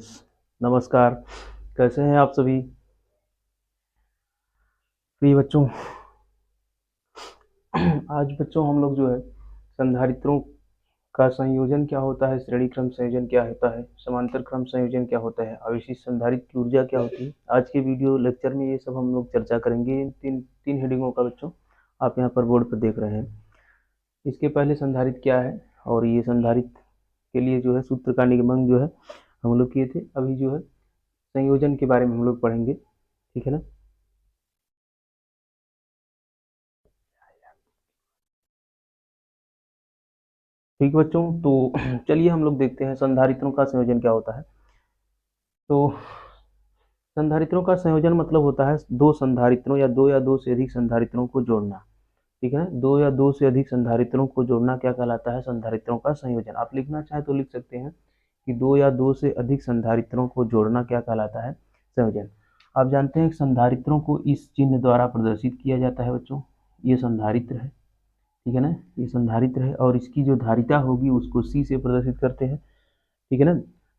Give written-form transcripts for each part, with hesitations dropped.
Students, नमस्कार। कैसे हैं आप सभी? प्रिय बच्चों, आज बच्चों हम लोग जो है संधारित्रों का संयोजन क्या होता है, श्रेणी क्रम संयोजन क्या होता है, समांतर क्रम संयोजन क्या होता है, आवेशित संधारित्र की ऊर्जा क्या होती है, आज के वीडियो लेक्चर में ये सब हम लोग चर्चा करेंगे। तीन हेडिंगों का बच्चों आप यहाँ पर बोर्ड पर देख रहे हैं। इसके पहले संधारित्र क्या है और ये संधारित्र के लिए जो है सूत्र का निगमन जो है हम लोग किए थे। अभी जो है संयोजन के बारे में हम लोग पढ़ेंगे, ठीक है ना। ठीक बच्चों, तो चलिए हम लोग देखते हैं संधारित्रों का संयोजन क्या होता है। तो संधारित्रों का संयोजन मतलब होता है दो संधारित्रों या दो से अधिक संधारित्रों को जोड़ना, ठीक है। दो या दो से अधिक संधारित्रों को जोड़ना क्या कहलाता है? संधारित्रों का संयोजन। आप लिखना चाहें तो लिख सकते हैं कि दो या दो से अधिक संधारित्रों को जोड़ना क्या कहलाता है? संयोजन। आप जानते हैं कि संधारित्रों को इस चिन्ह द्वारा प्रदर्शित किया जाता है बच्चों। ये संधारित्र है, ठीक है ना, ये संधारित्र है और इसकी जो धारिता होगी उसको C से प्रदर्शित करते हैं, ठीक है ना।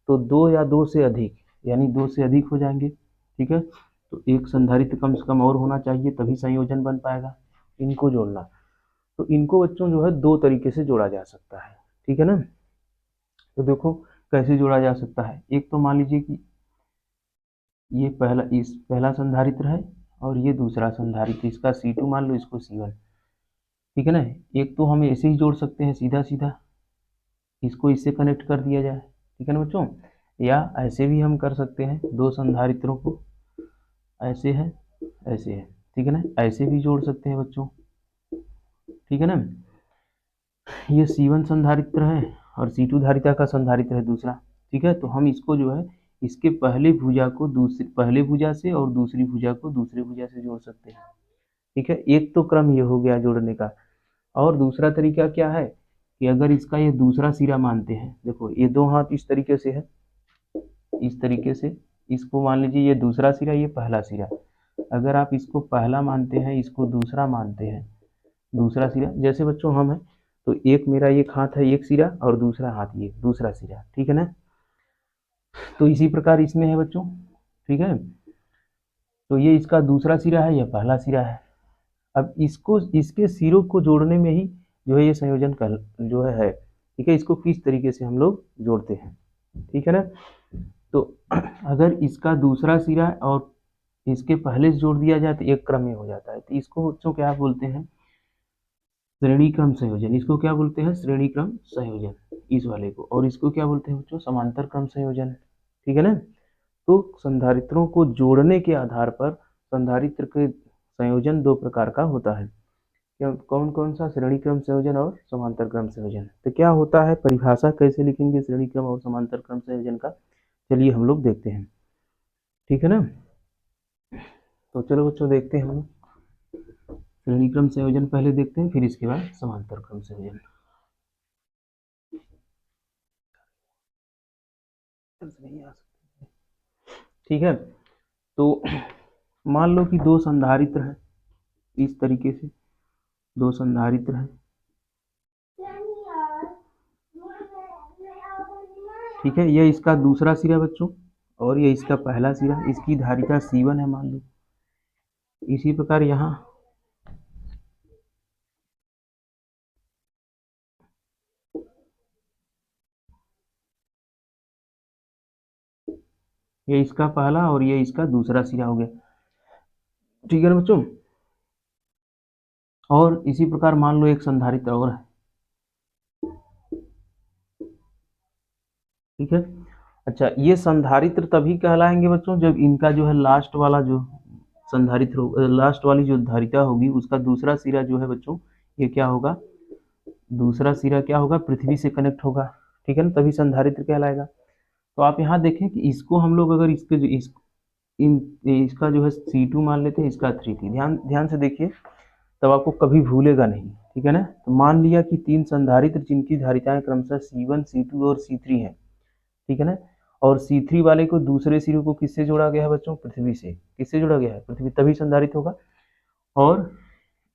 तो दो या दो से अधिक यानी दो से अधिक हो जाएंगे, ठीक है। तो एक संधारित्र कम से कम और होना चाहिए तभी संयोजन बन पाएगा। इनको जोड़ना, तो इनको बच्चों जो है दो तरीके से जोड़ा जा सकता है, ठीक है ना। तो देखो कैसे जोड़ा जा सकता है। एक तो मान लीजिए कि ये पहला संधारित्र है और ये दूसरा संधारित्र, इसका C2 मान लो, इसको C1, ठीक है ना। एक तो हम ऐसे ही जोड़ सकते हैं सीधा सीधा, इसको इससे कनेक्ट कर दिया जाए, ठीक है ना बच्चों। या ऐसे भी हम कर सकते हैं, दो संधारित्रों को ऐसे है ऐसे है, ठीक है ना, ऐसे भी जोड़ सकते हैं बच्चों, ठीक है ना। ये C1 संधारित्र है और C2 धारिता का संधारित्र है दूसरा, ठीक है। तो हम इसको जो है इसके पहले भुजा को पहले भुजा से और दूसरी भुजा को दूसरी भुजा से जोड़ सकते हैं, ठीक है। एक तो क्रम ये हो गया जोड़ने का। और दूसरा तरीका क्या है कि अगर इसका ये दूसरा सिरा मानते हैं, देखो ये दो हाथ इस तरीके से है, इस तरीके से इसको मान लीजिए ये दूसरा सिरा, ये पहला सिरा। अगर आप इसको पहला मानते हैं, इसको दूसरा मानते हैं, दूसरा सिरा, जैसे बच्चों हम है तो एक मेरा एक हाथ है एक सिरा और दूसरा हाथ ये दूसरा सिरा, ठीक है ना। तो इसी प्रकार इसमें है बच्चों, ठीक है। तो ये इसका दूसरा सिरा है, यह पहला सिरा है। अब इसको इसके सिरों को जोड़ने में ही जो है ये संयोजन कर जो है, ठीक है। इसको किस तरीके से हम लोग जोड़ते हैं, ठीक है ना। तो अगर इसका दूसरा सिरा और इसके पहले से जोड़ दिया जाए तो एक क्रम में हो जाता है। तो इसको बच्चों क्या बोलते हैं? श्रेणी क्रम संयोजन। इसको क्या बोलते हैं? श्रेणी क्रम संयोजन, इस वाले को। और इसको क्या बोलते हैं बच्चों? समांतर क्रम संयोजन, ठीक है ना। तो संधारित्रों को जोड़ने के आधार पर संधारित्र के संयोजन दो प्रकार का होता है। कौन कौन सा? श्रेणी क्रम संयोजन और समांतर क्रम संयोजन। तो क्या होता है, परिभाषा कैसे लिखेंगे श्रेणी क्रम और समांतर क्रम संयोजन का, चलिए हम लोग देखते हैं, ठीक है ना। तो चलो बच्चों देखते हैं हम लोग श्रेणी क्रम संयोजन पहले देखते हैं, फिर इसके बाद समांतर क्रम संयोजन, ठीक है। तो मान लो कि दो संधारित्र हैं, इस तरीके से दो संधारित्र हैं, ठीक है। यह इसका दूसरा सिरा बच्चों और ये इसका पहला सिरा, इसकी धारिता C1 है मान लो। इसी प्रकार यहाँ ये इसका पहला और ये इसका दूसरा सिरा हो गया, ठीक है ना बच्चों। और इसी प्रकार मान लो एक संधारित्र और है, ठीक है। अच्छा, ये संधारित्र तभी कहलाएंगे बच्चों जब इनका जो है लास्ट वाला जो संधारित्र लास्ट वाली जो धारिता होगी उसका दूसरा सिरा जो है बच्चों, ये क्या होगा? दूसरा सिरा क्या होगा? पृथ्वी से कनेक्ट होगा, ठीक है ना, तभी संधारित्र कहलाएगा। तो आप यहाँ देखें कि इसको हम लोग अगर इसके जो इसका जो है C2 मान लेते हैं, इसका 3T, ध्यान ध्यान से देखिए तब आपको कभी भूलेगा नहीं, ठीक है ना। तो मान लिया कि तीन संधारित्र जिनकी धारिताएं क्रमशः C1 C2 और C3 है, ठीक है ना। और C3 वाले को दूसरे सिरे को किससे जोड़ा गया है बच्चों? पृथ्वी से। किससे जोड़ा गया है? पृथ्वी, तभी संधारित्र होगा। और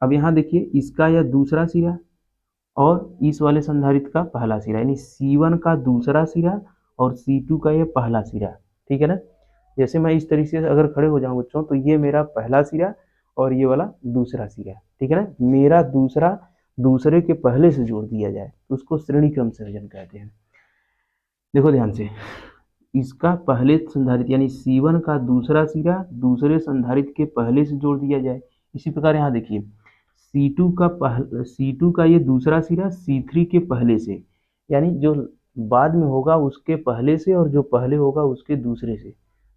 अब यहाँ देखिए इसका यह दूसरा सिरा और इस वाले संधारित्र का पहला सिरा, यानी C1 का दूसरा सिरा और C2 का ये पहला सिरा, ठीक है ना। जैसे मैं इस तरीके से अगर खड़े हो जाऊं बच्चों, तो ये मेरा पहला सिरा और ये वाला दूसरा सिरा, ठीक है ना। मेरा दूसरा दूसरे के पहले से जोड़ दिया जाए तो उसको श्रेणी क्रम संयोजन कहते हैं। देखो ध्यान से, इसका पहले संधारित्र यानी C1 का दूसरा सिरा दूसरे संधारित्र के पहले से जोड़ दिया जाए। इसी प्रकार यहाँ देखिए, C2 का ये दूसरा सिरा C3 के पहले से, यानी जो बाद में होगा उसके पहले से और जो पहले होगा उसके दूसरे से।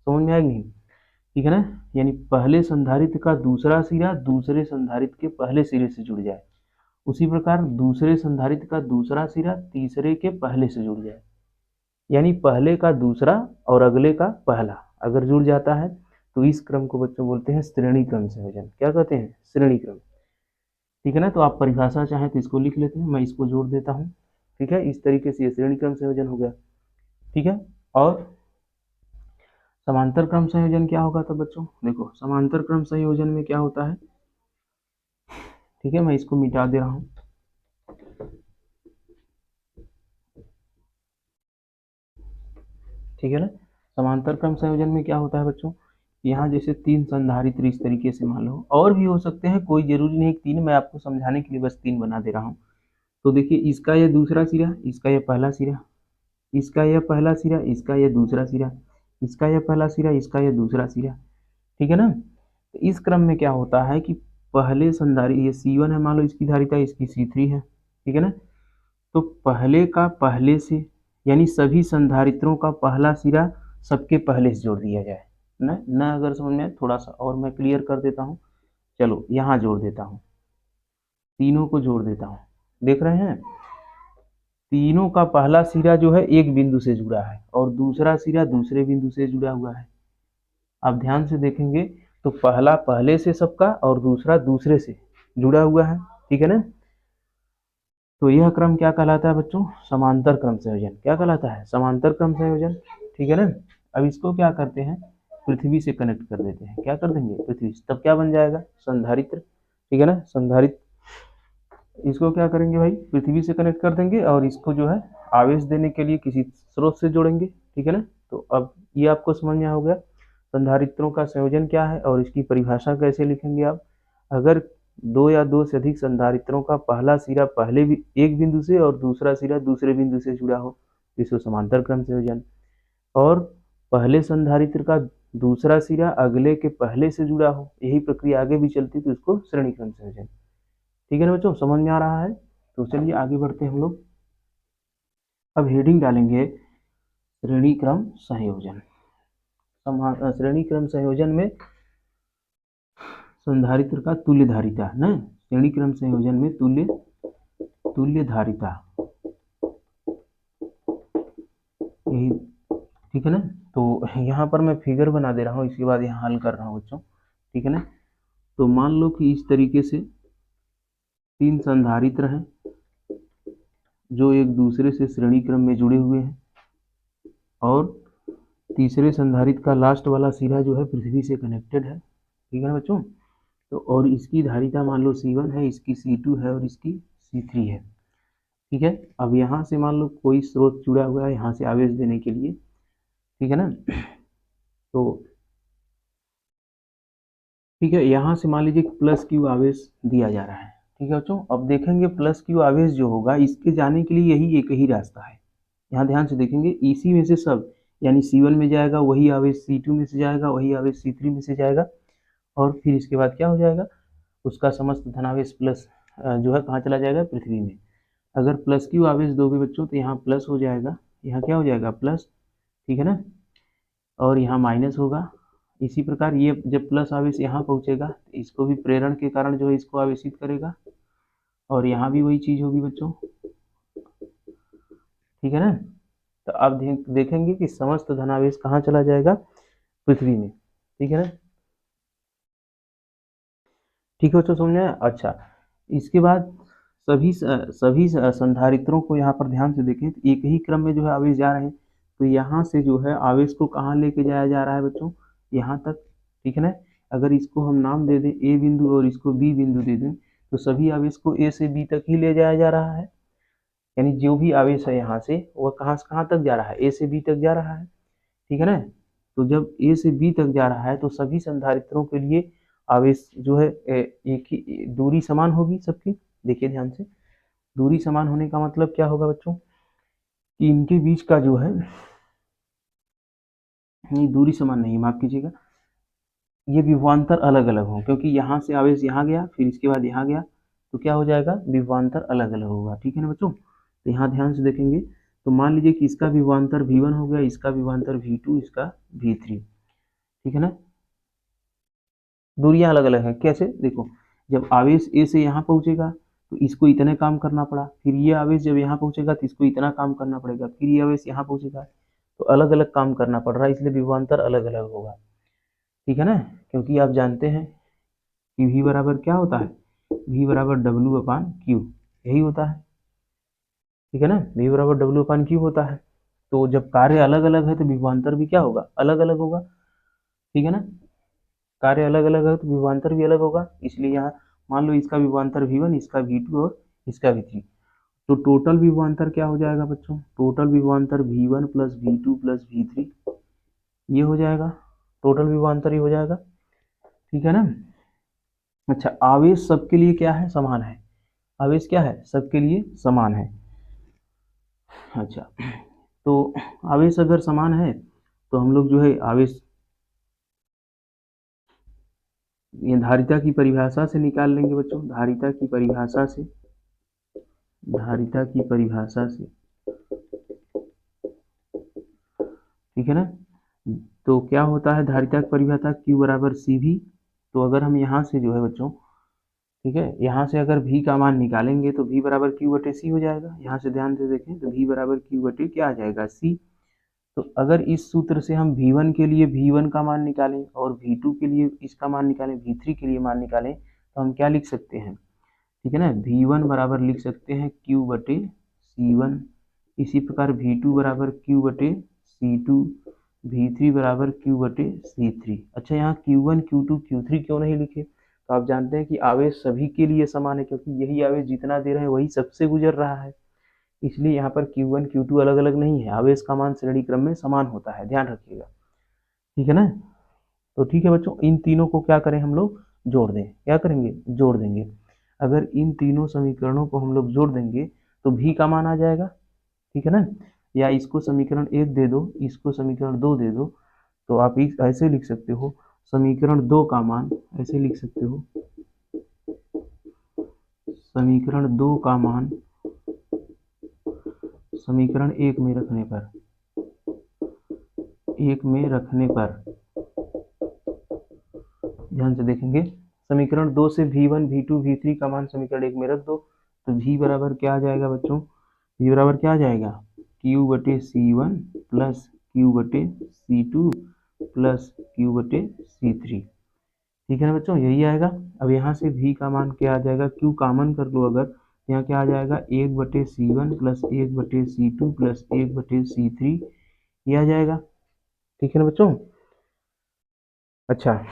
समझ में आएगी नहीं, ठीक है ना। यानी पहले संधारित्र का दूसरा सिरा दूसरे संधारित्र के पहले सिरे से जुड़ जाए, उसी प्रकार दूसरे संधारित्र का दूसरा सिरा तीसरे के पहले से जुड़ जाए, यानी पहले का दूसरा और अगले का पहला अगर जुड़ जाता है तो इस क्रम को बच्चों बोलते हैं श्रेणी क्रम संयोजन। क्या कहते हैं? श्रेणी क्रम, ठीक है ना। तो आप परिभाषा चाहें तो इसको लिख लेते हैं, मैं इसको जोड़ देता हूँ, ठीक है। इस तरीके से ये श्रेणी क्रम संयोजन हो गया, ठीक है। और समांतर क्रम संयोजन क्या होगा? तो बच्चों देखो, समांतर क्रम संयोजन में क्या होता है, ठीक है, मैं इसको मिटा दे रहा हूँ, ठीक है ना। समांतर क्रम संयोजन में क्या होता है बच्चों, यहाँ जैसे तीन संधारित्र इस तरीके से मान लो, और भी हो सकते हैं, कोई जरूरी नहीं तीन, मैं आपको समझाने के लिए बस तीन बना दे रहा हूँ। तो देखिए, इसका यह दूसरा सिरा, इसका यह पहला सिरा, इसका यह पहला सिरा, इसका यह दूसरा सिरा, इसका यह पहला सिरा, इसका यह दूसरा सिरा, ठीक है ना। तो इस क्रम में क्या होता है कि पहले संधारित्र ये C1 है, मान लो इसकी धारिता, इसकी C3 है, ठीक है ना। तो पहले का पहले से, यानी सभी संधारित्रों का पहला सिरा सबके पहले से जोड़ दिया जाए ना। अगर समझ में आए थोड़ा सा और मैं क्लियर कर देता हूँ, चलो यहाँ जोड़ देता हूँ, तीनों को जोड़ देता हूँ, देख रहे हैं, तीनों का पहला सिरा जो है एक बिंदु से जुड़ा है और दूसरा सिरा दूसरे बिंदु से जुड़ा हुआ है। आप ध्यान से देखेंगे तो पहला पहले से सबका और दूसरा दूसरे से जुड़ा हुआ है, ठीक है ना। तो यह क्रम क्या कहलाता है बच्चों? समांतर क्रम संयोजन। क्या कहलाता है? समांतर क्रम संयोजन, ठीक है ना। अब इसको क्या करते हैं, पृथ्वी से कनेक्ट कर देते हैं। क्या कर देंगे? पृथ्वी से, तब क्या बन जाएगा? संधारित्र, ठीक है ना, संधारित्र। इसको क्या करेंगे भाई? पृथ्वी से कनेक्ट कर देंगे और इसको जो है आवेश देने के लिए किसी स्रोत से जोड़ेंगे, ठीक है ना। तो अब ये आपको समझ में हो गया संधारित्रों का संयोजन क्या है और इसकी परिभाषा कैसे लिखेंगे आप। अगर दो या दो से अधिक संधारित्रों का पहला सिरा पहले भी एक बिंदु से और दूसरा सिरा दूसरे बिंदु से जुड़ा हो, इसको समांतर क्रम संयोजन। और पहले संधारित्र का दूसरा सिरा अगले के पहले से जुड़ा हो, यही प्रक्रिया आगे भी चलती, तो इसको श्रेणी क्रम संयोजन, ठीक है ना बच्चों, समझ में आ रहा है। तो चलिए आगे बढ़ते हैं हम लोग। अब हेडिंग डालेंगे श्रेणी क्रम संयोजन। श्रेणी क्रम संयोजन में संधारित्र का तुल्य धारिता ना, श्रेणी क्रम संयोजन में तुल्य धारिता, यही, ठीक है ना। तो यहाँ पर मैं फिगर बना दे रहा हूँ, इसके बाद यहाँ हल कर रहा हूँ बच्चों, ठीक है ना। तो मान लो कि इस तरीके से तीन संधारित्र हैं जो एक दूसरे से श्रेणी क्रम में जुड़े हुए हैं और तीसरे संधारित्र का लास्ट वाला सिरा जो है पृथ्वी से कनेक्टेड है, ठीक है ना बच्चों। तो और इसकी धारिता मान लो C1 है, इसकी C2 है और इसकी C3 है, ठीक है। अब यहाँ से मान लो कोई स्रोत जुड़ा हुआ है यहाँ से आवेश देने के लिए, ठीक है ना। तो ठीक है, यहाँ से मान लीजिए प्लस क्यू आवेश दिया जा रहा है, ठीक है बच्चों। अब देखेंगे प्लस क्यू आवेश जो होगा इसके जाने के लिए यही एक ही रास्ता है। यहाँ ध्यान से देखेंगे, इसी में से सब, यानी C1 में जाएगा वही आवेश C2 में से जाएगा, वही आवेश C3 में से जाएगा, और फिर इसके बाद क्या हो जाएगा, उसका समस्त धनावेश प्लस जो है कहाँ चला जाएगा? पृथ्वी में। अगर प्लस क्यू आवेश दोगे बच्चों तो यहाँ प्लस हो जाएगा, यहाँ क्या हो जाएगा? प्लस, ठीक है ना, और यहाँ माइनस होगा। इसी प्रकार ये जब प्लस आवेश यहाँ पहुँचेगा इसको भी प्रेरण के कारण जो है इसको आवेशित करेगा, और यहाँ भी वही चीज़ होगी बच्चों, ठीक है ना। तो आप देखेंगे कि समस्त धनावेश कहाँ चला जाएगा? पृथ्वी में, ठीक है ना। ठीक है बच्चों, समझ में आया? अच्छा, इसके बाद सभी संधारित्रों को यहाँ पर ध्यान से देखें तो एक ही क्रम में जो है आवेश जा रहे हैं, तो यहाँ से जो है आवेश को कहाँ लेके जाया जा रहा है बच्चों? यहाँ तक, ठीक है ना। अगर इसको हम नाम दे दें ए बिंदु और इसको बी बिंदु दे दें तो सभी आवेश को ए से बी तक ही ले जाया जा रहा है, यानी जो भी आवेश है यहाँ से वह कहाँ से कहाँ तक जा रहा है, ए से बी तक जा रहा है, ठीक है ना। तो जब ए से बी तक जा रहा है तो सभी संधारित्रों के लिए आवेश जो है एक ही दूरी समान होगी सबकी। देखिए ध्यान से, दूरी समान होने का मतलब क्या होगा बच्चों, कि इनके बीच का जो है, नहीं दूरी समान नहीं, माफ कीजिएगा, ये विभवांतर अलग अलग हो, क्योंकि यहाँ से आवेश यहाँ गया फिर इसके बाद यहाँ गया, तो क्या हो जाएगा, विभवांतर अलग अलग होगा, ठीक है ना बच्चों। तो यहाँ ध्यान से देखेंगे तो मान लीजिए कि इसका विभवांतर V1 हो गया, इसका विभवांतर V2, इसका V3, ठीक है ना। दूरियां अलग अलग है, कैसे देखो, जब आवेश ए से यहाँ पहुंचेगा तो इसको इतने काम करना पड़ा, फिर ये आवेश जब यहाँ पहुंचेगा तो इसको इतना काम करना पड़ेगा, फिर ये आवेश यहाँ पहुंचेगा तो अलग अलग काम करना पड़ रहा है, इसलिए विभवांतर अलग अलग होगा, ठीक है ना। क्योंकि आप जानते हैं कि V बराबर क्या होता है, V बराबर W/Q, यही होता है, ठीक है ना। V बराबर W/Q होता है। तो जब कार्य अलग अलग है तो विभवांतर भी क्या होगा, अलग अलग होगा, ठीक है ना। कार्य अलग अलग है तो विभवांतर भी अलग होगा, इसलिए यहाँ मान लो इसका विभवांतर V1, इसका V2 और इसका V3, तो टोटल विभवांतर क्या हो जाएगा बच्चों, टोटल विभवांतर V1 plus V2 plus V3, ये हो जाएगा, टोटल विभवांतर ही हो जाएगा, ठीक है ना। अच्छा, आवेश सबके लिए क्या है, समान है, आवेश क्या है, सबके लिए समान है। अच्छा, तो आवेश अगर समान है तो हम लोग जो है आवेश ये धारिता की परिभाषा से निकाल लेंगे बच्चों, धारिता की परिभाषा से, धारिता की परिभाषा से, ठीक है ना। तो क्या होता है धारिता की परिभाषा, Q बराबर CV। तो अगर हम यहाँ से जो है बच्चों, ठीक है, यहाँ से अगर V का मान निकालेंगे तो V बराबर Q बटे C हो जाएगा। यहाँ से ध्यान से देखें तो V बराबर Q बटे क्या आ जाएगा, C। तो अगर इस सूत्र से हम V1 के लिए V1 का मान निकालें और V2 के लिए इसका मान निकालें, V3 के लिए मान निकालें, तो हम क्या लिख सकते हैं, ठीक है ना, V1 बराबर लिख सकते हैं Q बटे C1, इसी प्रकार V2 बराबर Q बटे C2, V3 बराबर Q बटे C3। अच्छा, यहाँ Q1 Q2 Q3 क्यों नहीं लिखे, तो आप जानते हैं कि आवेश सभी के लिए समान है, क्योंकि यही आवेश जितना दे रहे हैं वही सबसे गुजर रहा है, इसलिए यहाँ पर Q1 Q2 अलग अलग नहीं है, आवेश का मान श्रेणी क्रम में समान होता है, ध्यान रखिएगा, ठीक है ना। तो ठीक है बच्चों, इन तीनों को क्या करें हम लोग, जोड़ दें, क्या करेंगे, जोड़ देंगे। अगर इन तीनों समीकरणों को हम लोग जोड़ देंगे तो भी का मान आ जाएगा, ठीक है ना। या इसको समीकरण 1 दे दो, इसको समीकरण 2 दे दो, तो आप ऐसे लिख सकते हो, समीकरण 2 का मान, ऐसे लिख सकते हो, समीकरण 2 का मान समीकरण 1 में रखने पर, 1 में रखने पर, ध्यान से देखेंगे, समीकरण 2 से V1 V2 V3 का मान समीकरण 1 में रख दो, तो V बराबर क्या आ जाएगा बच्चों, V बराबर क्या आ जाएगा, Q बटे C1 प्लस Q बटे C2 प्लस Q बटे C3, ठीक है ना बच्चों, यही आएगा। अब यहाँ से V का मान क्या आ जाएगा, Q कॉमन कर लो अगर, यहाँ क्या आ जाएगा, 1 बटे C1 प्लस 1 बटे C2 प्लस 1 बटे C3, ये आ जाएगा, ठीक है ना बच्चों। अच्छा,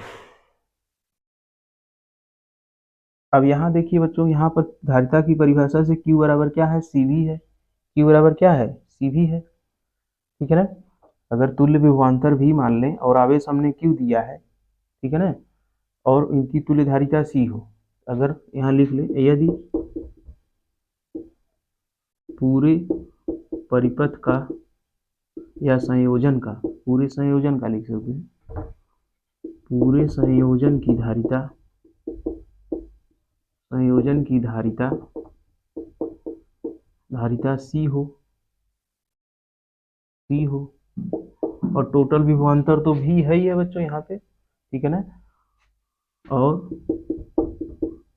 अब यहाँ देखिए बच्चों, यहाँ पर धारिता की परिभाषा से Q बराबर क्या है, CV है, Q बराबर क्या है, CV है, ठीक है ना। अगर तुल्य विभवांतर भी मान लें और आवेश हमने Q दिया है, ठीक है ना, और इनकी तुल्य धारिता C हो, अगर यहाँ लिख ले, यदि पूरे परिपथ का या संयोजन का, पूरे संयोजन का लिख सकते हैं, पूरे संयोजन की धारिता, संयोजन की धारिता, धारिता C हो, C हो, और टोटल विभवांतर तो भी है ही है बच्चों यहाँ पे, ठीक है ना, और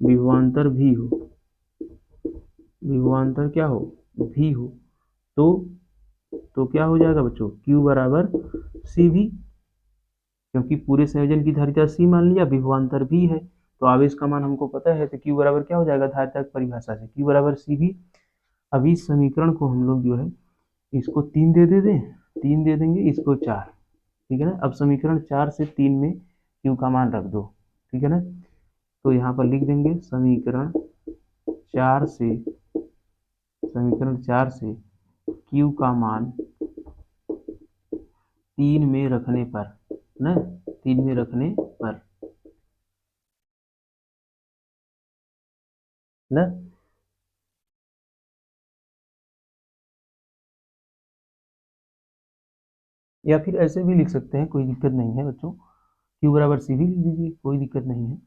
विभवांतर भी हो, विभवांतर क्या हो, भी हो, तो क्या हो जाएगा बच्चों, Q बराबर CV, क्योंकि पूरे संयोजन की धारिता C मान लिया, विभवांतर भी है, तो आवेश का मान हमको पता है, तो Q बराबर क्या हो जाएगा, धारिता की परिभाषा से Q बराबर CV। अब इस समीकरण को हम लोग जो है इसको 3 दे दें, 3 दे देंगे, इसको 4, ठीक है ना। अब समीकरण 4 से 3 में Q का मान रख दो, ठीक है ना। तो यहाँ पर लिख देंगे समीकरण 4 से समीकरण 4 से Q का मान 3 में रखने पर ना, 3 में रखने पर ना, या फिर ऐसे भी लिख सकते हैं, कोई दिक्कत नहीं है बच्चों। Q बराबर C भी लिख दीजिए, कोई दिक्कत नहीं है।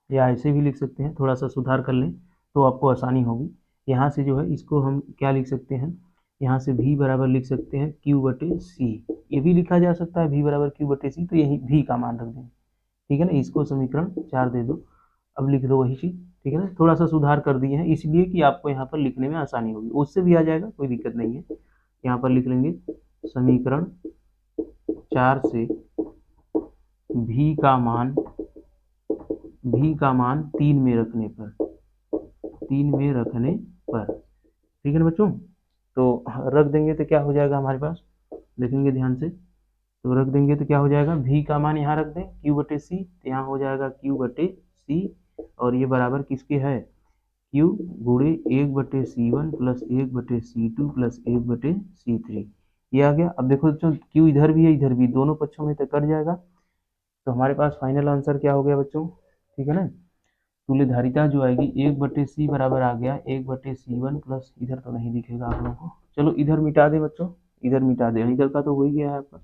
या ऐसे भी लिख सकते हैं, थोड़ा सा सुधार कर लें तो आपको आसानी होगी। यहाँ से जो है इसको हम क्या लिख सकते हैं, यहाँ से V बराबर लिख सकते हैं Q/C। ये भी लिखा जा सकता है V बराबर Q/C, तो यही V का मान रख देंगे, ठीक है ना। इसको समीकरण 4 दे दो, अब लिख दो वही चीज़, ठीक है ना। थोड़ा सा सुधार कर दिए हैं इसलिए कि आपको यहाँ पर लिखने में आसानी होगी, उससे भी आ जाएगा, कोई दिक्कत नहीं है। यहाँ पर लिख लेंगे समीकरण 4 से V का मान 3 में रखने पर, 3 में रखने पर, ठीक है ना बच्चों। तो रख देंगे तो क्या हो जाएगा हमारे पास, देखेंगे ध्यान से, तो रख देंगे तो क्या हो जाएगा, V का मान यहाँ रख दें Q/C, तो यहाँ हो जाएगा Q/C, और ये बराबर किसके है, Q गुणे 1/C1 plus 1/C2 plus 1/C3, ये आ गया। अब देखो बच्चों Q इधर भी है इधर भी, दोनों पक्षों में तो कट जाएगा, तो हमारे पास फाइनल आंसर क्या हो गया बच्चों, ठीक है ना। तुल्यधारिता जो आएगी 1/C बराबर आ गया 1/C1 प्लस, इधर तो नहीं दिखेगा आप लोगों को, चलो इधर मिटा दे बच्चों, इधर मिटा दे, इधर का तो हो ही गया है आपका।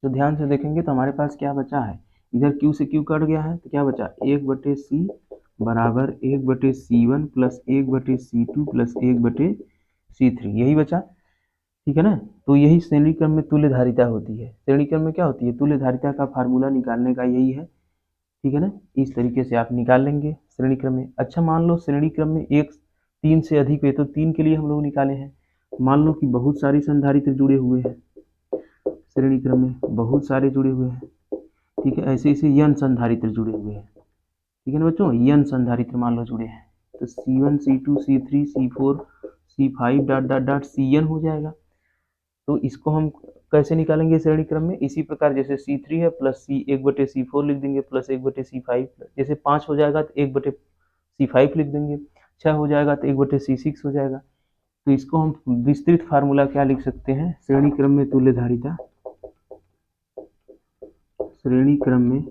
तो ध्यान से देखेंगे तो हमारे पास क्या बचा है, इधर Q से Q कट गया है तो क्या बचा 1/C बराबर 1/C1 plus 1/C2 plus 1/C3, यही बचा, ठीक है ना। तो यही श्रेणी क्रम में तुल्य धारिता होती है। श्रेणी क्रम में क्या होती है, तुल्य धारिता का फार्मूला निकालने का यही है, ठीक है ना। इस तरीके से आप निकाल लेंगे श्रेणी क्रम में। अच्छा मान लो श्रेणी क्रम में एक 3 से अधिक है, तो 3 के लिए हम लोग निकाले हैं। मान लो कि बहुत सारी संधारित्र जुड़े हुए हैं, श्रेणी क्रम में बहुत सारे जुड़े हुए हैं, ठीक है। ऐसे ऐसे n संधारित्र जुड़े हुए हैं, ठीक है ना बच्चों, n संधारित्र मान लो जुड़े हैं, तो C1 C2 C3 C4 C5 dot dot dot Cn हो जाएगा। तो इसको हम कैसे निकालेंगे श्रेणी क्रम में, इसी प्रकार जैसे C3 है प्लस C 1/C4 लिख देंगे प्लस 1/C5, जैसे 5 हो जाएगा तो 1/C5 लिख देंगे, 6 हो जाएगा तो 1/C6 हो जाएगा। तो इसको हम विस्तृत फार्मूला क्या लिख सकते हैं, श्रेणी क्रम में तुल्यधारिता, श्रेणी क्रम में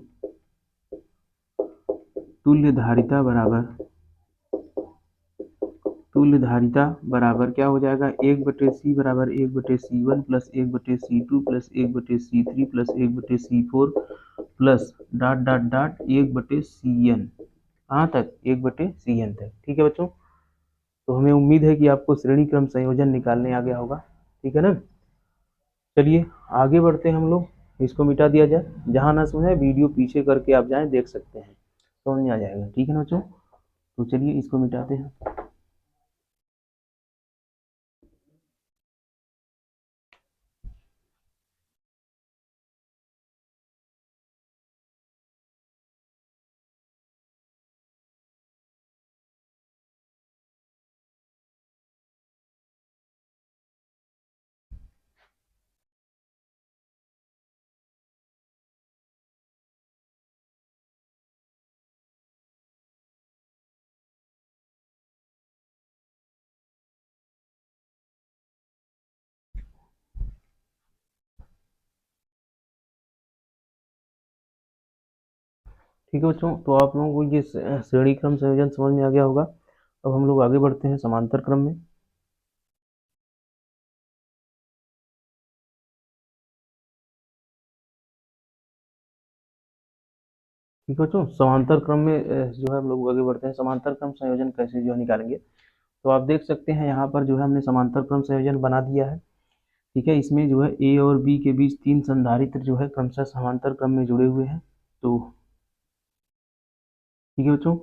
तुल्यधारिता बराबर क्या हो जाएगा, 1/C बराबर 1/C1 plus 1/C2 plus 1/C3 plus 1/C4 plus dot dot dot 1/Cn, कहाँ तक 1/Cn तक, ठीक है बच्चों। तो हमें उम्मीद है कि आपको श्रेणी क्रम संयोजन निकालने आ गया होगा, ठीक है ना। चलिए आगे बढ़ते हैं हम लोग, इसको मिटा दिया जाए, जहाँ ना समझे वीडियो पीछे करके आप जाएं देख सकते हैं, समझ में आ जाएगा, ठीक है ना बच्चों। तो चलिए इसको मिटाते हैं। ठीक है बच्चों, तो आप लोगों को ये श्रेणी क्रम संयोजन समझ में आ गया होगा। अब हम लोग आगे बढ़ते हैं समांतर क्रम में। ठीक है बच्चों, समांतर क्रम में जो है हम लोग आगे बढ़ते हैं, समांतर क्रम संयोजन कैसे जो है निकालेंगे। तो आप देख सकते हैं यहाँ पर जो है हमने समांतर क्रम संयोजन बना दिया है, ठीक है। इसमें जो है ए और बी के बीच 3 संधारित्र जो है क्रमशः समांतर क्रम में जुड़े हुए हैं। तो ठीक है बच्चों,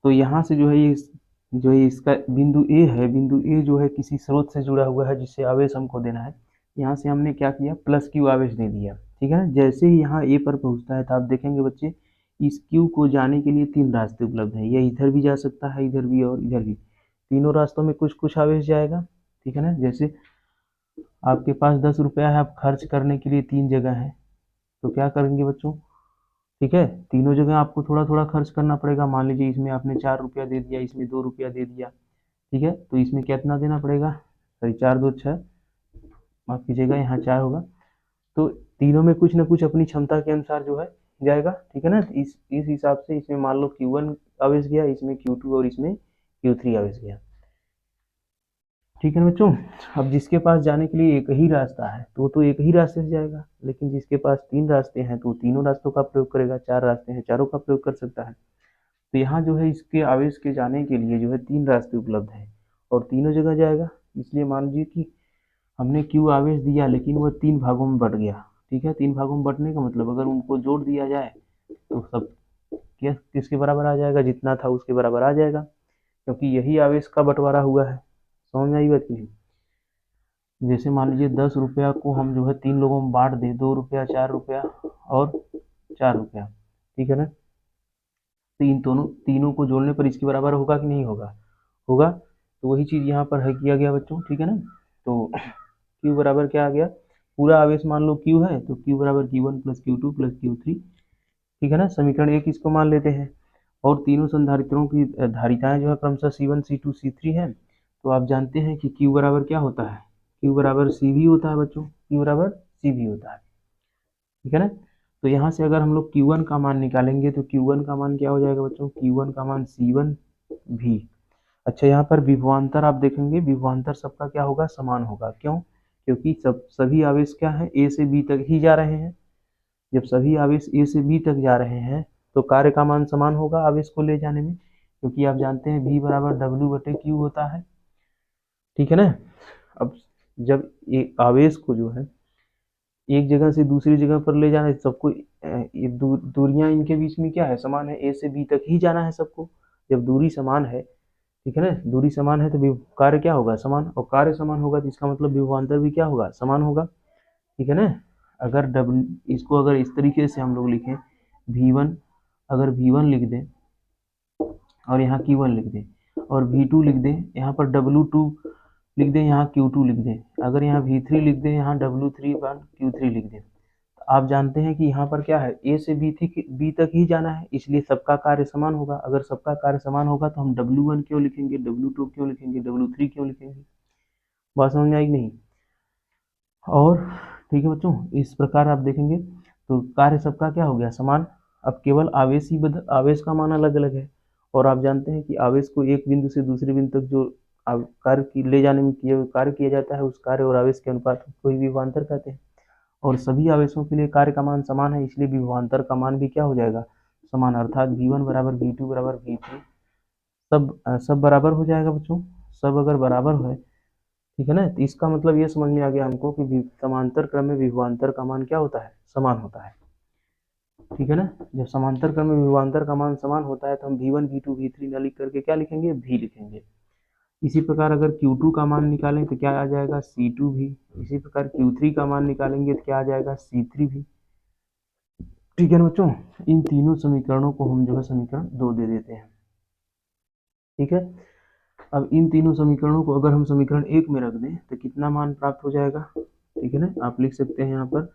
तो यहाँ से जो है ये जो है इसका बिंदु ए है, बिंदु ए जो है किसी स्रोत से जुड़ा हुआ है जिससे आवेश हमको देना है। यहाँ से हमने क्या किया, प्लस क्यू आवेश दे दिया, ठीक है ना। जैसे ही यहाँ ए पर पहुँचता है तो आप देखेंगे बच्चे, इस क्यू को जाने के लिए 3 रास्ते उपलब्ध हैं, यह इधर भी जा सकता है, इधर भी और इधर भी, तीनों रास्तों में कुछ कुछ आवेश जाएगा, ठीक है ना। जैसे आपके पास 10 रुपया है, आप खर्च करने के लिए 3 जगह है, तो क्या करेंगे बच्चों, ठीक है, तीनों जगह आपको थोड़ा थोड़ा खर्च करना पड़ेगा। मान लीजिए इसमें आपने 4 रुपया दे दिया, इसमें 2 रुपया दे दिया, ठीक है, तो इसमें कितना देना पड़ेगा, सॉरी 4 2 6, माफ कीजिएगा यहाँ 4 होगा। तो तीनों में कुछ ना कुछ अपनी क्षमता के अनुसार जो है जाएगा, ठीक है ना। इस हिसाब से इसमें मान लो Q1 आवेश गया, इसमें Q2 और इसमें Q3 आवेश गया, ठीक है ना बच्चों। अब जिसके पास जाने के लिए एक ही रास्ता है तो वो तो एक ही रास्ते से जाएगा, लेकिन जिसके पास 3 रास्ते हैं तो वो तीनों रास्तों का प्रयोग करेगा, 4 रास्ते हैं चारों का प्रयोग कर सकता है। तो यहाँ जो है इसके आवेश के जाने के लिए जो है 3 रास्ते उपलब्ध हैं और तीनों जगह जाएगा। इसलिए मान लीजिए कि हमने Q आवेश दिया लेकिन वह 3 भागों में बट गया, ठीक है। 3 भागों में बटने का मतलब अगर उनको जोड़ दिया जाए तो सब किसके बराबर आ जाएगा, जितना था उसके बराबर आ जाएगा, क्योंकि यही आवेश का बंटवारा हुआ है। समझ में आई बात की नहीं। जैसे मान लीजिए 10 रुपया को हम जो है 3 लोगों में बांट दें, 2 रुपया, 4 रुपया और 4 रुपया, ठीक है ना। तीनों को जोड़ने पर इसके बराबर होगा कि नहीं होगा, होगा। तो वही चीज़ यहाँ पर है किया गया बच्चों, ठीक है ना। तो Q बराबर क्या आ गया, पूरा आवेश मान लो Q है तो Q बराबर Q1 plus Q2 plus Q3, ठीक है ना। समीकरण 1 इसको मान लेते हैं। और तीनों संधारित्रों की धारिताएं जो है क्रमशः C1 C2 C3 है। तो आप जानते हैं कि Q बराबर क्या होता है, Q बराबर CV होता है बच्चों, Q बराबर CV होता है, ठीक है ना। तो यहाँ से अगर हम लोग Q1 का मान निकालेंगे तो Q1 का मान क्या हो जाएगा बच्चों, Q1 का मान C1 V। अच्छा, यहाँ पर विभवांतर आप देखेंगे, विभवांतर सबका क्या होगा, समान होगा। क्यों, क्योंकि सभी आवेश क्या है, A से B तक ही जा रहे हैं। जब सभी आवेश A से B तक जा रहे हैं तो कार्य का मान समान होगा आवेश को ले जाने में, क्योंकि आप जानते हैं V बराबर W/Q होता है, ठीक है ना। अब जब एक आवेश को जो है एक जगह से दूसरी जगह पर ले जाना है सबको, ये दूरियां इनके बीच में क्या है, समान है, A से B तक ही जाना है सबको। जब दूरी समान है, ठीक है ना, दूरी समान है तो कार्य क्या होगा, समान, और कार्य समान होगा तो इसका मतलब विभवांतर भी क्या होगा, समान होगा, ठीक है ना। अगर W इसको अगर इस तरीके से हम लोग लिखें, V1 अगर V1 लिख दें और यहाँ Q1 लिख दें और V2 लिख दें, यहाँ पर W2 लिख दें, यहाँ Q2 लिख दें, अगर यहाँ V3 लिख दें, यहाँ W3 वन Q3 लिख दें, तो आप जानते हैं कि यहाँ पर क्या है, A से B तक ही जाना है, इसलिए सबका कार्य समान होगा। अगर सबका कार्य समान होगा तो हम W1 क्यों लिखेंगे, W2 क्यों लिखेंगे, W3 क्यों लिखेंगे। बात समझ में आई नहीं। और ठीक है बच्चों, इस प्रकार आप देखेंगे तो कार्य सबका क्या हो गया, समान। अब केवल आवेश ही आवेश का मान अलग अलग है, और आप जानते हैं कि आवेश को एक बिंदु से दूसरे बिंदु तक जो कार्य की ले जाने में कार्य किया जाता है, उस कार्य और आवेश के अनुपात को ही विभवांतर कहते हैं। और सभी आवेशों के लिए कार्य का मान समान है, इसलिए विभवांतर का मान भी क्या हो जाएगा, समान, अर्थात V1 बराबर V2 बराबर V3 सब बराबर हो जाएगा बच्चों। सब अगर बराबर है, ठीक है ना, तो इसका मतलब ये समझ में आ गया हमको कि समांतर क्रम में विभवांतर का मान क्या होता है, समान होता है, ठीक है ना। जब समांतर क्रम में विभवांतर का मान समान होता है तो हम V1 V2 V3 न लिख करके क्या लिखेंगे, V लिखेंगे। इसी प्रकार अगर Q2 का मान निकालें तो क्या आ जाएगा, C2 भी। इसी प्रकार Q3 का मान निकालेंगे तो क्या आ जाएगा, C3 भी, ठीक है ना बच्चों। इन तीनों समीकरणों को हम जो है समीकरण 2 दे देते हैं, ठीक है। अब इन तीनों समीकरणों को अगर हम समीकरण 1 में रख दें तो कितना मान प्राप्त हो जाएगा, ठीक है ना। आप लिख सकते हैं यहाँ पर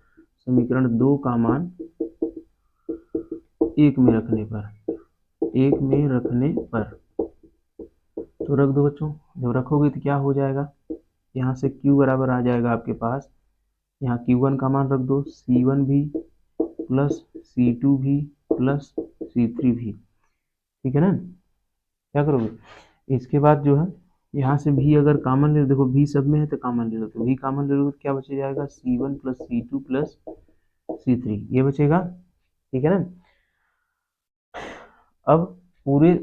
समीकरण 2 का मान 1 में रखने पर तो रख दो बच्चों। जब रखोगे तो क्या हो जाएगा, यहाँ से Q बराबर आ जाएगा आपके पास, यहाँ Q1 का मान रख दो, C1 भी प्लस C2 भी प्लस C3 भी, ठीक है ना। क्या करोगे, इसके बाद जो है यहाँ से भी अगर कॉमन ले लो, देखो भी सब में है तो कॉमन ले लो, तो भी कॉमन ले लो तो क्या बच जाएगा, C1 plus C2 plus C3 ये बचेगा, ठीक है ना। अब पूरे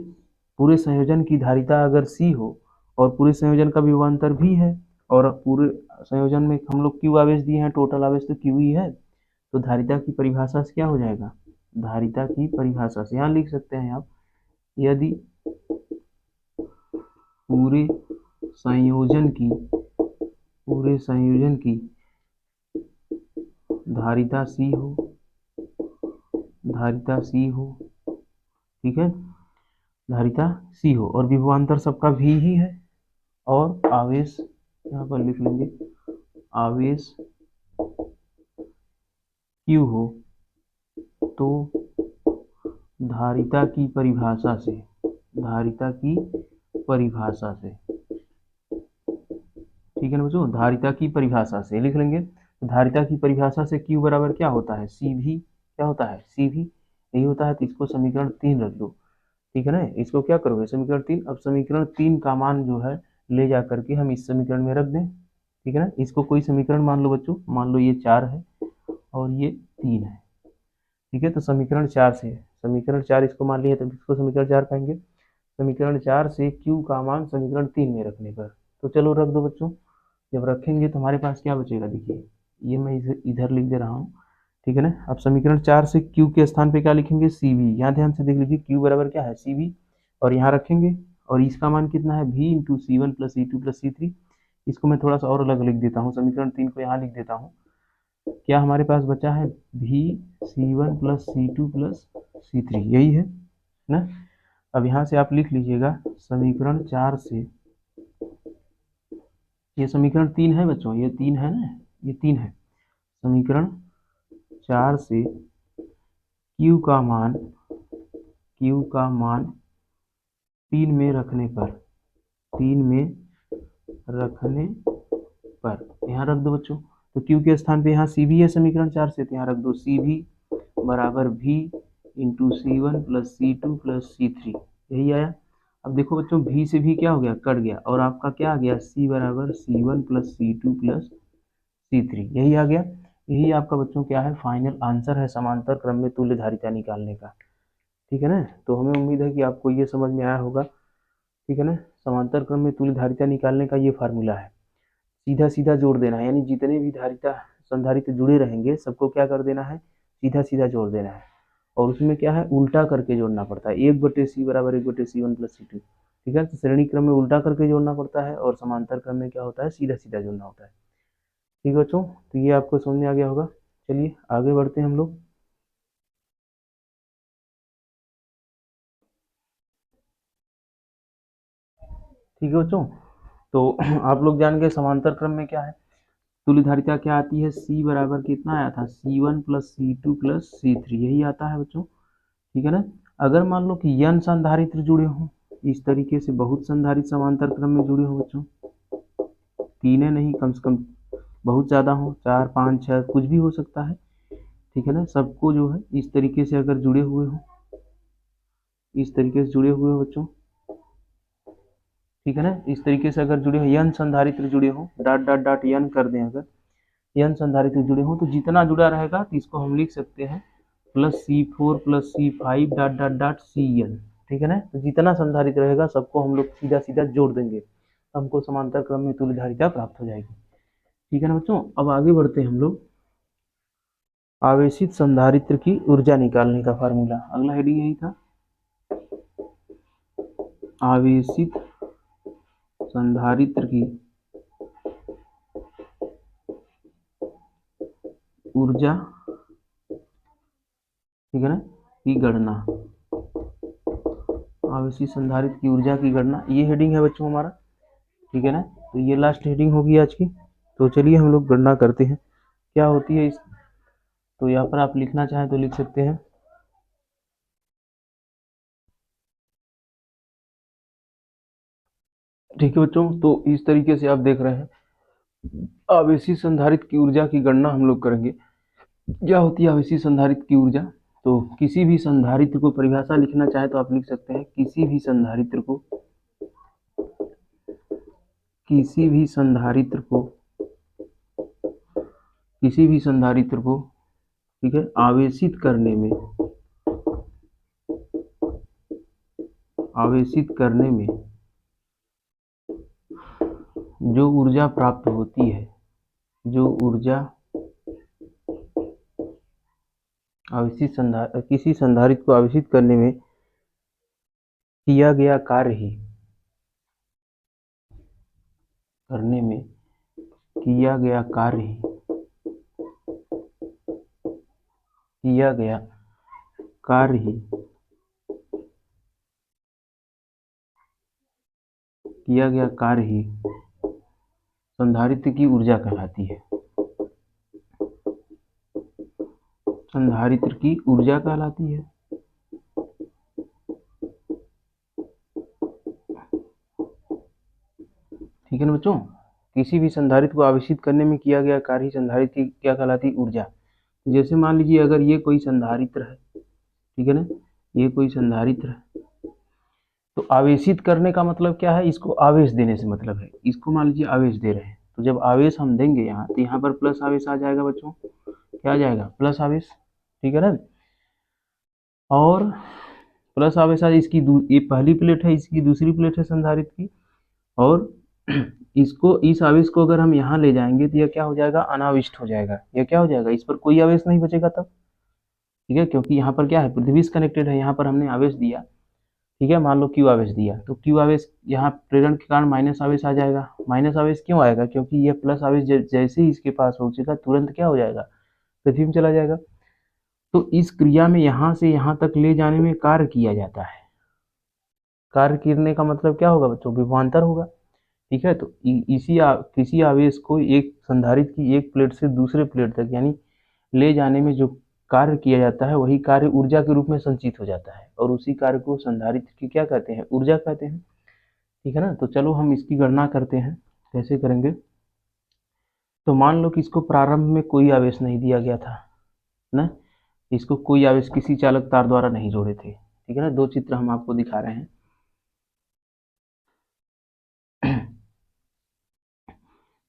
पूरे संयोजन की धारिता अगर C हो और पूरे संयोजन का विभवांतर भी है और पूरे संयोजन में हम लोग Q आवेश दिए हैं, टोटल आवेश तो Q ही है, तो धारिता की परिभाषा से क्या हो जाएगा, धारिता की परिभाषा से यहाँ लिख सकते हैं आप, यदि पूरे संयोजन की धारिता C हो, ठीक है, धारिता C हो और विभवांतर सबका V ही है, और आवेश यहाँ पर लिख लेंगे, आवेश Q हो, तो धारिता की परिभाषा से, धारिता की परिभाषा से, ठीक है ना बच्चों, धारिता की परिभाषा से लिख लेंगे। तो धारिता की परिभाषा से Q बराबर क्या होता है, CV, क्या होता है, CV, यही होता है। तो इसको समीकरण 3 रख दो, ठीक है ना। इसको क्या करोगे, समीकरण 3। अब समीकरण 3 का मान जो है ले जा करके हम इस समीकरण में रख दें, ठीक है ना। इसको कोई समीकरण मान लो बच्चों, मान लो ये 4 है और ये 3 है, ठीक है। तो समीकरण 4 से, समीकरण 4 इसको मान लिया, तब इसको समीकरण 4 कहेंगे। समीकरण 4 से Q का मान समीकरण 3 में रखने पर, तो चलो रख दो बच्चों। जब रखेंगे तो हमारे पास क्या बचेगा, देखिए ये मैं इधर लिख दे रहा हूँ, ठीक है ना। अब समीकरण 4 से Q के स्थान पे क्या लिखेंगे, CV। यहाँ ध्यान से देख लीजिए, Q बराबर क्या है, CV, और यहाँ रखेंगे। और इसका मान कितना है, V into C1 plus C2 plus C3। इसको मैं थोड़ा सा और अलग लिख देता हूँ, समीकरण 3 को यहाँ लिख देता हूँ। क्या हमारे पास बचा है, V C1 plus C2 plus C3, यही है ना। अब यहाँ से आप लिख लीजिएगा समीकरण 4 से, ये समीकरण 3 है बच्चों, ये 3 है ना, ये 3 है। समीकरण 4 से Q का मान, Q का मान 3 में रखने पर, 3 में रखने पर यहाँ रख दो बच्चों। तो Q के स्थान पे यहाँ CV है समीकरण 4 से, तो यहाँ रख दो CV बराबर V into C1 plus C2 plus C3, यही आया। अब देखो बच्चों, V से V क्या हो गया, कट गया, और आपका क्या आ गया, C बराबर C1 plus C2 plus C3, यही आ गया। यही आपका बच्चों क्या है, फाइनल आंसर है समांतर क्रम में तुल्य धारिता निकालने का, ठीक है ना। तो हमें उम्मीद है कि आपको ये समझ में आया होगा, ठीक है ना। समांतर क्रम में तुल्य धारिता निकालने का ये फार्मूला है, सीधा सीधा जोड़ देना है, यानी जितने भी धारिता संधारित्र जुड़े रहेंगे सबको क्या कर देना है, सीधा सीधा जोड़ देना है। और उसमें क्या है, उल्टा करके जोड़ना पड़ता है, 1/C बराबर 1/C1 प्लस C2, ठीक है। तो श्रेणी क्रम में उल्टा करके जोड़ना पड़ता है, और समांतर क्रम में क्या होता है, सीधा सीधा जोड़ना होता है, ठीक है बच्चों। तो ये आपको समझ में आ गया होगा। चलिए आगे बढ़ते हैं हम लोग। ठीक है बच्चों, तो आप लोग जान गए समांतर क्रम में क्या है, तुल्य धारिता क्या आती है, C बराबर कितना आया था, C1 plus C2 plus C3, यही आता है बच्चों, ठीक है ना। अगर मान लो कि n संधारित्र जुड़े हों, इस तरीके से बहुत संधारित्र समांतर क्रम में जुड़े हों बच्चों, तीन नहीं, कम से कम बहुत ज़्यादा हो, 4 5 6 कुछ भी हो सकता है, ठीक है ना। सबको जो है इस तरीके से अगर जुड़े हुए हो, इस तरीके से जुड़े हुए हो बच्चों, ठीक है ना। इस तरीके से अगर जुड़े हो, n संधारित्र जुड़े हो, डॉट डॉट डॉट n कर दें, अगर n संधारित्र जुड़े हो तो जितना जुड़ा रहेगा तो इसको हम लिख सकते हैं plus C4 plus C5 dot dot dot Cn, ठीक है ना। तो जितना संधारित्र रहेगा सबको हम लोग सीधा सीधा जोड़ देंगे, हमको समांतर क्रम में तुल्य धारिता प्राप्त हो जाएगी, ठीक है ना बच्चों। अब आगे बढ़ते हैं हम लोग, आवेशित संधारित्र की ऊर्जा निकालने का फार्मूला, अगला हेडिंग यही था, आवेशित संधारित्र की ऊर्जा, ठीक है ना, की गणना, आवेशित संधारित्र की ऊर्जा की गणना, ये हेडिंग है बच्चों हमारा, ठीक है ना। तो ये लास्ट हेडिंग होगी आज की। तो चलिए हम लोग गणना करते हैं क्या होती है इस, तो यहाँ पर आप लिखना चाहें तो लिख सकते हैं, ठीक है बच्चों। तो इस तरीके से आप देख रहे हैं आवेशित संधारित्र की ऊर्जा की गणना हम लोग करेंगे। क्या होती है आवेशित संधारित्र की ऊर्जा, तो किसी भी संधारित्र को परिभाषा लिखना चाहे तो आप लिख सकते हैं, किसी भी संधारित्र को, किसी भी संधारित्र को, किसी भी संधारित्र को, ठीक है, आवेशित करने में, आवेशित करने में जो ऊर्जा प्राप्त होती है, जो ऊर्जा आवेशित किसी संधारित्र को आवेशित करने में किया गया कार्य ही, करने में किया गया कार्य ही, किया गया कार्य ही, किया गया कार्य ही संधारित्र की ऊर्जा कहलाती है, संधारित्र की ऊर्जा कहलाती है। ठीक है ना बच्चों। किसी भी संधारित्र को आवेशित करने में किया गया कार्य ही संधारित्र की क्या कहलाती है, ऊर्जा। जैसे मान लीजिए अगर ये कोई संधारित्र है, ठीक है ना, ये कोई संधारित्र है, तो आवेशित करने का मतलब क्या है, इसको आवेश देने से मतलब है। इसको मान लीजिए आवेश दे रहे हैं, तो जब आवेश हम देंगे यहाँ, तो यहाँ पर प्लस आवेश आ जाएगा बच्चों, क्या आ जाएगा, प्लस आवेश, ठीक है ना। और प्लस आवेश आज इसकी ये पहली प्लेट है, इसकी दूसरी प्लेट है संधारित्र की, और इसको, इस आवेश को अगर हम यहाँ ले जाएंगे तो यह क्या हो जाएगा, अनाविष्ट हो जाएगा। यह क्या हो जाएगा, इस पर कोई आवेश नहीं बचेगा तब, ठीक है, क्योंकि यहाँ पर क्या है, पृथ्वी से कनेक्टेड है, यहाँ पर हमने आवेश दिया, ठीक है, मान लो क्यू आवेश दिया, तो क्यू आवेश यहाँ प्रेरण के कारण माइनस आवेश आ जाएगा। माइनस आवेश क्यों आएगा, क्योंकि यह प्लस आवेश जैसे ही इसके पास पहुंचेगा तुरंत क्या हो जाएगा, पृथ्वी में चला जाएगा। तो इस क्रिया में यहाँ से यहाँ तक ले जाने में कार्य किया जाता है। कार्य करने का मतलब क्या होगा बच्चों, विभवांतर होगा, ठीक है। तो किसी आवेश को एक संधारित्र की एक प्लेट से दूसरे प्लेट तक यानी ले जाने में जो कार्य किया जाता है वही कार्य ऊर्जा के रूप में संचित हो जाता है, और उसी कार्य को संधारित्र की क्या कहते हैं, ऊर्जा कहते हैं, ठीक है ना। तो चलो हम इसकी गणना करते हैं, कैसे करेंगे। तो मान लो कि इसको प्रारंभ में कोई आवेश नहीं दिया गया था ना, इसको कोई आवेश किसी चालक तार द्वारा नहीं जोड़े थे, ठीक है ना। दो चित्र हम आपको दिखा रहे हैं।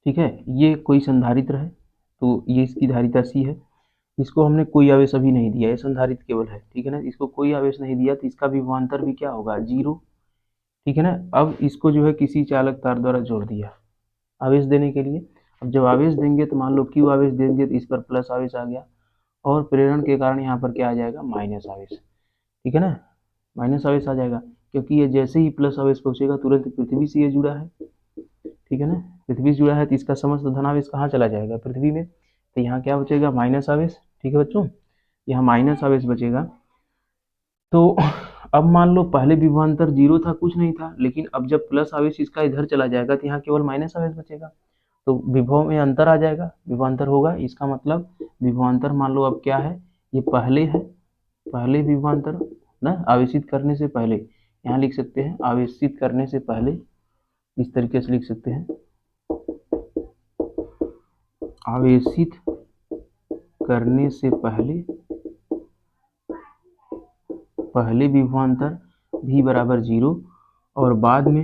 ठीक है, ये कोई संधारित्र है, तो ये इसकी धारिता सी है, इसको हमने कोई आवेश अभी नहीं दिया, ये संधारित्र केवल है, ठीक है ना। इसको कोई आवेश नहीं दिया तो इसका विभवांतर भी क्या होगा, जीरो, ठीक है ना। अब इसको जो है किसी चालक तार द्वारा जोड़ दिया आवेश देने के लिए। अब जब आवेश देंगे तो मान लो क्यू आवेश देंगे तो इस पर प्लस आवेश आ गया, और प्रेरण के कारण यहाँ पर क्या आ जाएगा, माइनस आवेश, ठीक है ना, माइनस आवेश आ जाएगा, क्योंकि ये जैसे ही प्लस आवेश पहुंचेगा तुरंत पृथ्वी से ये जुड़ा है, ठीक है ना, पृथ्वी से जुड़ा है, तो इसका समस्त धनावेश कहाँ चला जाएगा, पृथ्वी में, तो यहाँ क्या बचेगा, माइनस आवेश, ठीक है बच्चों, यहाँ माइनस आवेश बचेगा। तो अब मान लो पहले विभवांतर जीरो था, कुछ नहीं था, लेकिन अब जब प्लस आवेश इसका इधर चला जाएगा तो यहाँ केवल माइनस आवेश बचेगा, तो विभव में अंतर आ जाएगा, विभवांतर होगा। इसका मतलब विभवांतर मान लो अब क्या है, ये पहले है, पहले विभवांतर ना, आवेशित करने से पहले, यहाँ लिख सकते हैं आवेशित करने से पहले, इस तरीके से लिख सकते हैं, आवेशित करने से पहले पहले विभवांतर v बराबर जीरो, और बाद में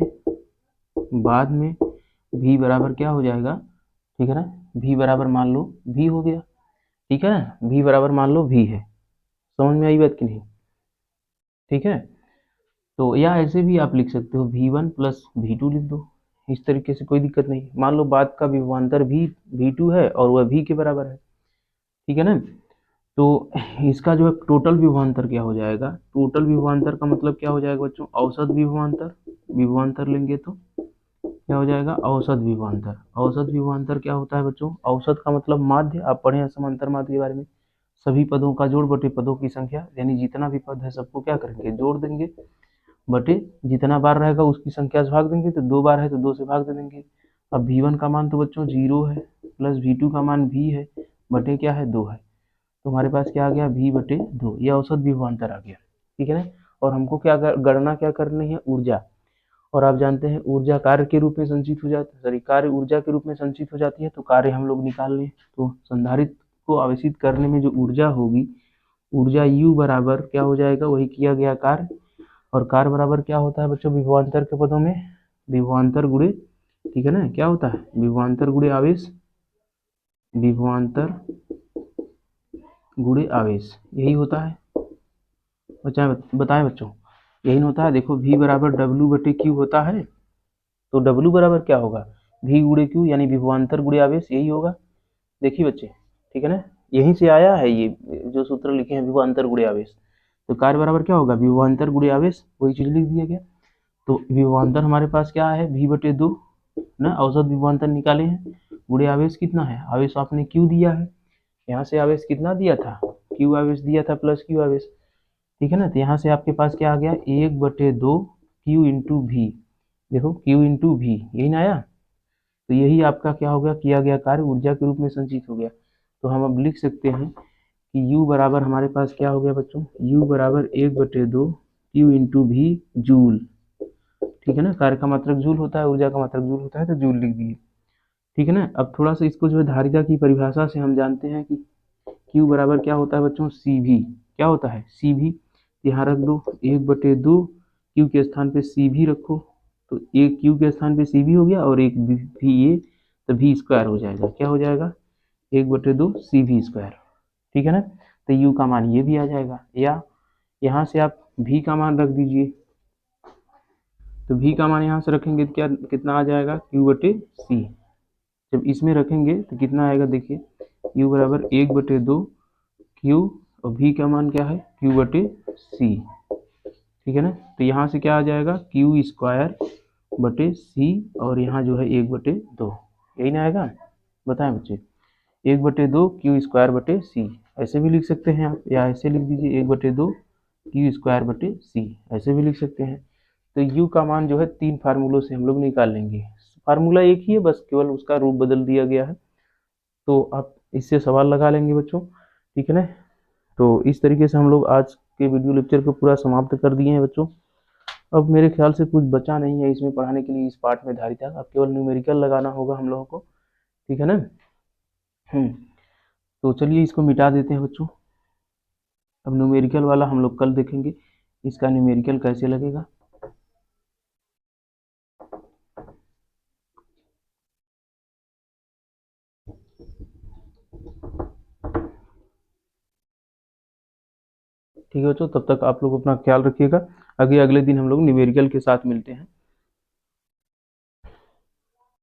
v बराबर क्या हो जाएगा, ठीक है ना, v बराबर मान लो v हो गया, ठीक है ना, v बराबर मान लो v है। समझ में आई बात कि नहीं, ठीक है। तो या ऐसे भी आप लिख सकते हो v1 प्लस v2 लिख दो, इस तरीके से कोई दिक्कत नहीं। मान लो बाद का विभवांतर भी v2 है और वह v के बराबर है, ठीक है ना। तो इसका जो है टोटल विभवांतर क्या हो जाएगा, टोटल विभवांतर का मतलब क्या हो जाएगा बच्चों, औसत विभवांतर, विभवांतर लेंगे तो क्या हो जाएगा, औसत विभवांतर। औसत विभवांतर क्या होता है बच्चों, औसत का मतलब माध्य, आप पढ़े हैं समांतर माध्य के बारे में, सभी पदों का जोड़ बटे पदों की संख्या, यानी जितना भी पद है सबको क्या करेंगे, जोड़ देंगे, बटे जितना बार रहेगा उसकी संख्या से भाग देंगे, तो 2 बार है तो 2 से भाग दे देंगे। अब v1 का मान तो बच्चों 0 है, प्लस v2 का मान v है, बटे क्या है, 2 है, तो हमारे पास क्या आ गया, v बटे 2, ये औसत विभवांतर आ गया, ठीक है ना। और हमको क्या गणना क्या करनी है, ऊर्जा, और आप जानते हैं ऊर्जा कार्य के रूप में संचित हो जाती है, सॉरी कार्य ऊर्जा के रूप में संचित हो जाती है, तो कार्य हम लोग निकाल लें। तो संधारित्र को आवेशित करने में जो ऊर्जा होगी, ऊर्जा U बराबर क्या हो जाएगा, वही किया गया कार्य, और कार्य बराबर क्या होता है बच्चों, विभवांतर के पदों में विभवांतर गुणे, ठीक है ना, क्या होता है, विभवांतर गुणे आवेश, विभवांतर गुणे आवेश, यही होता है, बताएं बच्चों, यही होता है। देखो v बराबर W बटे Q होता है, तो W बराबर क्या होगा, v गुणे Q, यानी विभवांतर गुणे आवेश, यही होगा। देखिए बच्चे, ठीक है ना, यहीं से आया है ये जो सूत्र लिखे हैं, विभवांतर गुणे आवेश। तो कार्य बराबर क्या होगा, विभवांतर गुणे आवेश, वही चीज लिख दिया गया। तो विभवांतर हमारे पास क्या है, v बटे 2 ना, औसत विभवांतर निकाले हैं, गुणे आवेश कितना है, आवेश आपने Q दिया है, यहाँ से आवेश कितना दिया था, Q आवेश दिया था, प्लस Q आवेश, ठीक है ना। तो यहाँ से आपके पास क्या आ गया, 1/2 Q इंटू V, देखो Q इंटू V, यही ना आया, तो यही आपका क्या हो गया, किया गया कार्य ऊर्जा के रूप में संचित हो गया। तो हम अब लिख सकते हैं कि U बराबर हमारे पास क्या हो गया बच्चों, U बराबर 1/2 Q इंटू V जूल, ठीक है ना, कार्य का मात्रक जूल होता है, ऊर्जा का मात्रक जूल होता है, तो जूल लिख दिए। ठीक है ना। अब थोड़ा सा इसको जो है धारिता की परिभाषा से हम जानते हैं कि Q बराबर क्या होता है बच्चों, CV। क्या होता है, CV। यहाँ रख दो 1/2, Q के स्थान पे CV रखो, तो एक Q के स्थान पे CV हो गया और एक VA, तो V स्क्वायर हो जाएगा। क्या हो जाएगा, 1/2 CV स्क्वायर। ठीक है ना। तो U का मान ये भी आ जाएगा, या यहाँ से आप V का मान रख दीजिए, तो V का मान यहाँ से रखेंगे तो क्या कितना आ जाएगा, Q/C। जब इसमें रखेंगे तो कितना आएगा, देखिए U बराबर 1/2 Q, और V का मान क्या है, Q/C। ठीक है ना। तो यहाँ से क्या आ जाएगा, Q²/C, और यहाँ जो है 1/2, यही ना आएगा। बताएं बच्चे, 1/2 Q²/C, ऐसे भी लिख सकते हैं आप, या ऐसे लिख दीजिए 1/2 Q²/C, ऐसे भी लिख सकते हैं। तो U का मान जो है 3 फार्मूलों से हम लोग निकाल लेंगे। फार्मूला एक ही है, बस केवल उसका रूप बदल दिया गया है। तो आप इससे सवाल लगा लेंगे बच्चों। ठीक है ना। तो इस तरीके से हम लोग आज के वीडियो लेक्चर को पूरा समाप्त कर दिए हैं बच्चों। अब मेरे ख्याल से कुछ बचा नहीं है इसमें पढ़ाने के लिए, इस पार्ट में धारिता। अब केवल न्यूमेरिकल लगाना होगा हम लोगों को। ठीक है ना। तो चलिए इसको मिटा देते हैं बच्चों। अब न्यूमेरिकल वाला हम लोग कल देखेंगे, इसका न्यूमेरिकल कैसे लगेगा। ठीक है बच्चों, तब तक आप लोग अपना ख्याल रखिएगा। अगले दिन हम लोग न्यूमेरिकल के साथ मिलते हैं।